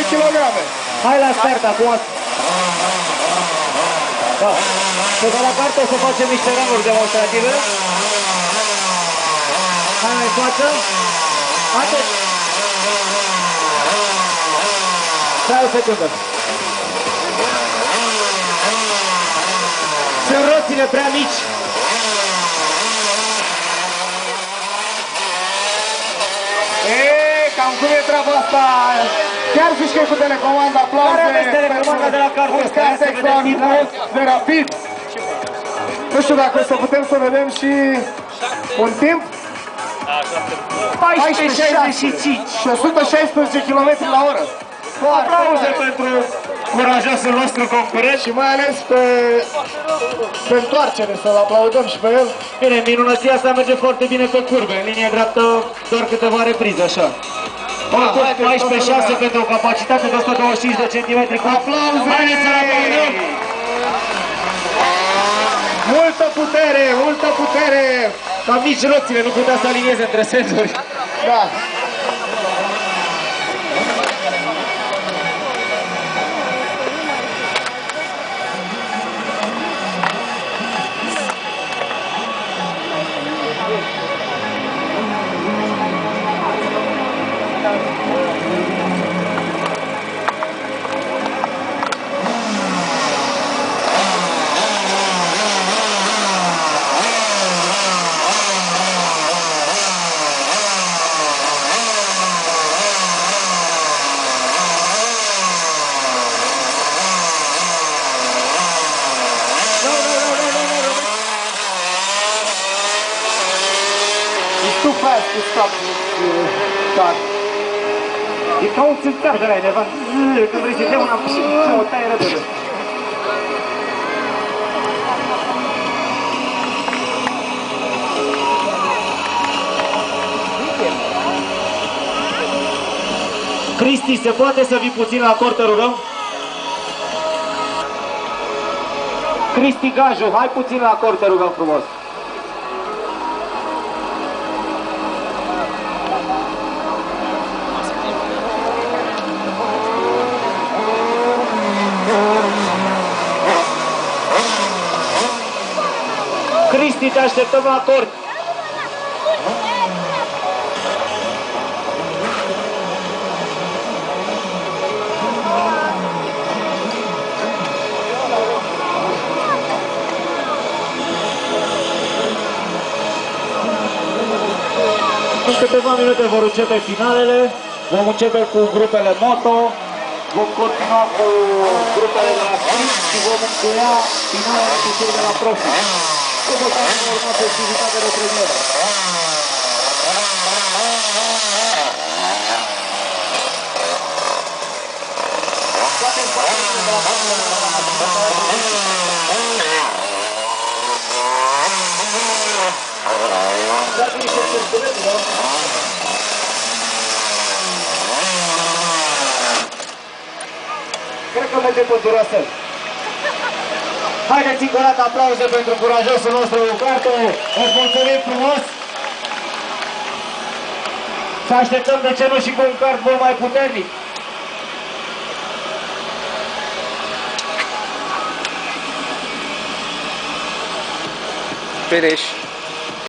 kg. Hai la start acum. Da. Pe de la carte o să facem niște run-uri demonstrative. Hai mai în față. Atât. Stai o secundă. Sunt roțile prea mici. Cam cum e treaba asta? Chiar zici că e cu telecomandă, aplauze. Care aveți telecomanda de la Carrefour? Este asta extraordinar de rapid. Nu știu dacă o să putem să vedem și un timp. 14,65 și 116 km la oră. Aplauze pentru curajosul nostru concurent. Și mai ales pe întoarcere, să-l aplaudăm și pe el. Bine, minunăția asta merge foarte bine pe curbe. În linie dreaptă doar câteva reprize, așa. 14,6 pentru o capacitate de 125 de centimetri. Aplauze! Haideți să-l aplaudăm! Multă putere, multă putere! Cam mici roțile, nu putea să alinieze între senzori. Da. Too fast to stop car. E ca un țâncar de la undeva. Când vrei să dea una și o taie repede. Cristi, se poate să vii puțin la cort, te rugăm? Cristi Gaju, hai puțin la cort, te rugăm frumos. Cristi, te așteptăm la cort. În câteva minute vor începe finalele, vom începe cu grupele moto, vom continua cu grupele de la sprint și vom încheia finalele cu cei de la profi. După care va urma festivitatea de premieră. Toate înfățirile de la finalele de la dați niște circulete, da? Cred că merge pe Duracell. Haideți încă o dată aplauze pentru curajosul nostru Lucarto. Îți mulțumim frumos. Să așteptăm de ce nu și cu un kart mult mai puternic. Finish.